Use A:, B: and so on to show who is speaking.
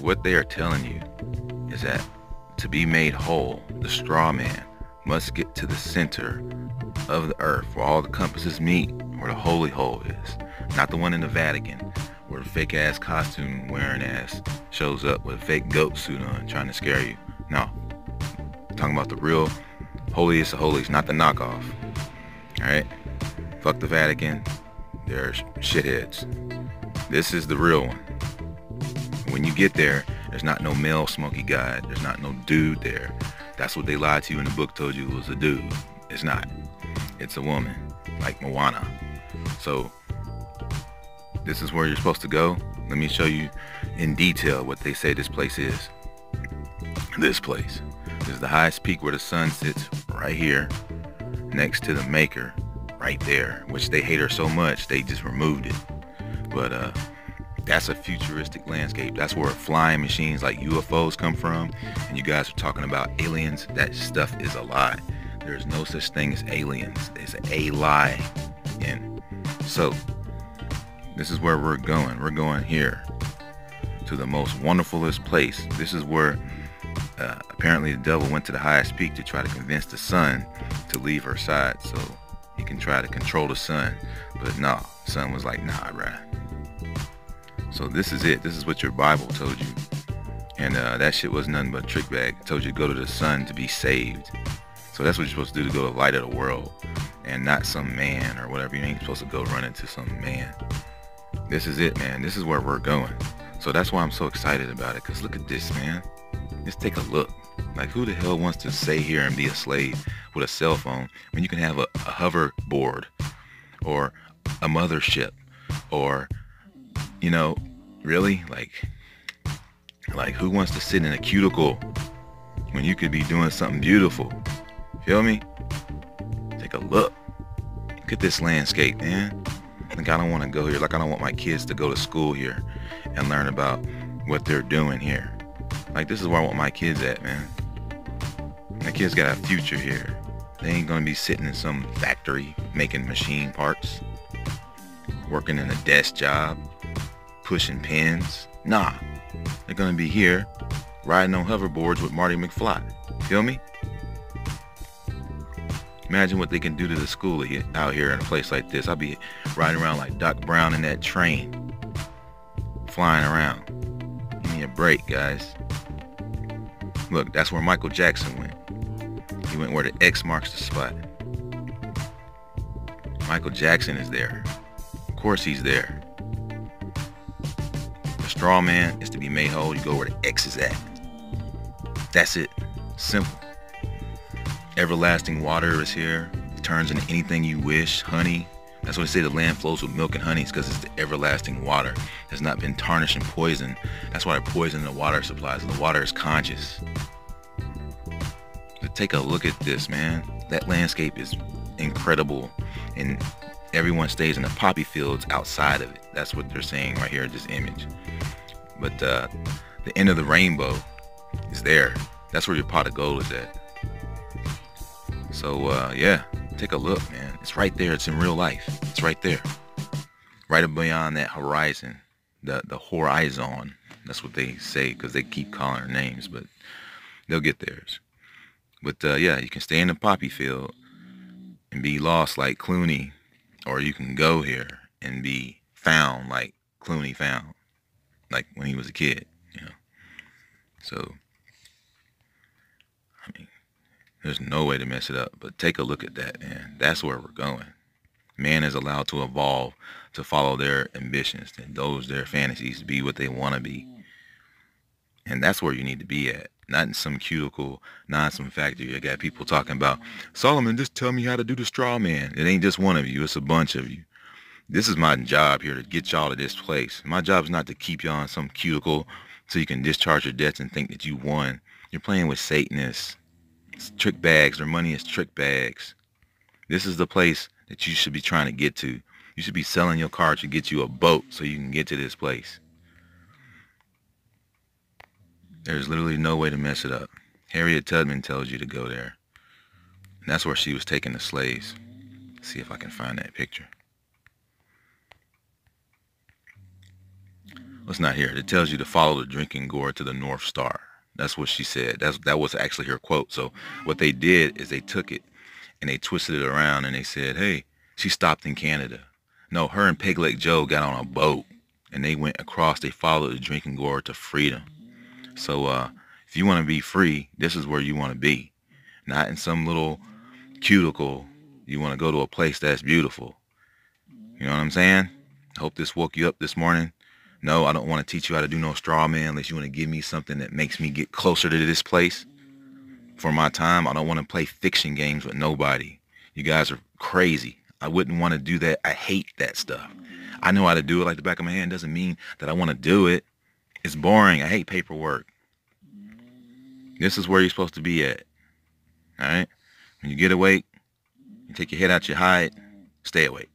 A: what they are telling you is that to be made whole, the straw man must get to the center of the earth where all the compasses meet, where the holy hole is. Not the one in the Vatican where the fake ass costume wearing ass shows up with a fake goat suit on trying to scare you. No. I'm talking about the real holiest of holies, not the knockoff. Alright? Fuck the Vatican. They're shitheads. This is the real one. When you get there, there's not no male smoky guy. There's not no dude there. That's what they lied to you in the book, told you it was a dude. It's not. It's a woman, like Moana. So, this is where you're supposed to go. Let me show you in detail what they say this place is. This place. This is the highest peak where the sun sits right here, next to the maker, right there, which they hate her so much, they just removed it. But, that's a futuristic landscape. That's where flying machines like UFOs come from. And you guys are talking about aliens. That stuff is a lie. There's no such thing as aliens. It's a lie. And so, this is where we're going. We're going here to the most wonderfulest place. This is where apparently the devil went to the highest peak to try to convince the sun to leave her side so he can try to control the sun. But no, the sun was like, nah, bruh. So this is it. This is what your Bible told you. And that shit was nothing but a trick bag. It told you to go to the sun to be saved. So that's what you're supposed to do, to go to the light of the world. And not some man or whatever. You ain't supposed to go run into some man. This is it, man. This is where we're going. So that's why I'm so excited about it. Because look at this, man. Just take a look. Like, who the hell wants to stay here and be a slave with a cell phone when you can have a hoverboard or a mothership or... You know, really? Like who wants to sit in a cuticle when you could be doing something beautiful? Feel me? Take a look. Look at this landscape, man. Like, I don't want to go here. Like, I don't want my kids to go to school here and learn about what they're doing here. Like, this is where I want my kids at, man. My kids got a future here. They ain't gonna be sitting in some factory making machine parts, working in a desk job, pushing pins. Nah, they're gonna be here riding on hoverboards with Marty McFly. Feel me? Imagine what they can do to the school out here in a place like this. I'll be riding around like Doc Brown in that train, flying around. Give me a break, guys. Look, that's where Michael Jackson went. He went where the X marks the spot. Michael Jackson is there. Of course he's there. Straw man is to be made whole. You go where the X is at. That's it. Simple. Everlasting water is here. It turns into anything you wish. Honey. That's why they say the land flows with milk and honey. It's because it's the everlasting water. It has not been tarnished and poisoned. That's why they're poisoning the water supplies. And the water is conscious. But take a look at this, man. That landscape is incredible. And everyone stays in the poppy fields outside of it. That's what they're saying right here in this image. But the end of the rainbow is there. That's where your pot of gold is at. So yeah, take a look, man. It's right there. It's in real life. It's right there. Right up beyond that horizon. The horizon. That's what they say because they keep calling her names, but they'll get theirs. But yeah, you can stay in the poppy field and be lost like Clooney, or you can go here and be found like Clooney found, like when he was a kid, you know. So, I mean, there's no way to mess it up, but take a look at that, man. That's where we're going. Man is allowed to evolve, to follow their ambitions, to indulge their fantasies, to be what they want to be. And that's where you need to be at. Not in some cuticle, not in some factory. I got people talking about, Solomon, just tell me how to do the straw man. It ain't just one of you. It's a bunch of you. This is my job here, to get y'all to this place. My job is not to keep y'all in some cuticle so you can discharge your debts and think that you won. You're playing with Satanists. It's trick bags. Their money is trick bags. This is the place that you should be trying to get to. You should be selling your car to get you a boat so you can get to this place. There's literally no way to mess it up. Harriet Tubman tells you to go there. And that's where she was taking the slaves. Let's see if I can find that picture. Let's not hear it. It tells you to follow the drinking gourd to the North Star. That's what she said. That was actually her quote. So what they did is they took it and they twisted it around and they said, hey, she stopped in Canada. No, her and Peg Leg Joe got on a boat and they went across. They followed the drinking gourd to freedom. So if you want to be free, this is where you want to be. Not in some little cuticle. You want to go to a place that's beautiful. You know what I'm saying? Hope this woke you up this morning. No, I don't want to teach you how to do no straw man unless you want to give me something that makes me get closer to this place. For my time, I don't want to play fiction games with nobody. You guys are crazy. I wouldn't want to do that. I hate that stuff. I know how to do it like the back of my hand. Doesn't mean that I want to do it. It's boring. I hate paperwork. This is where you're supposed to be at. All right? When you get awake, you take your head out your hide, stay awake.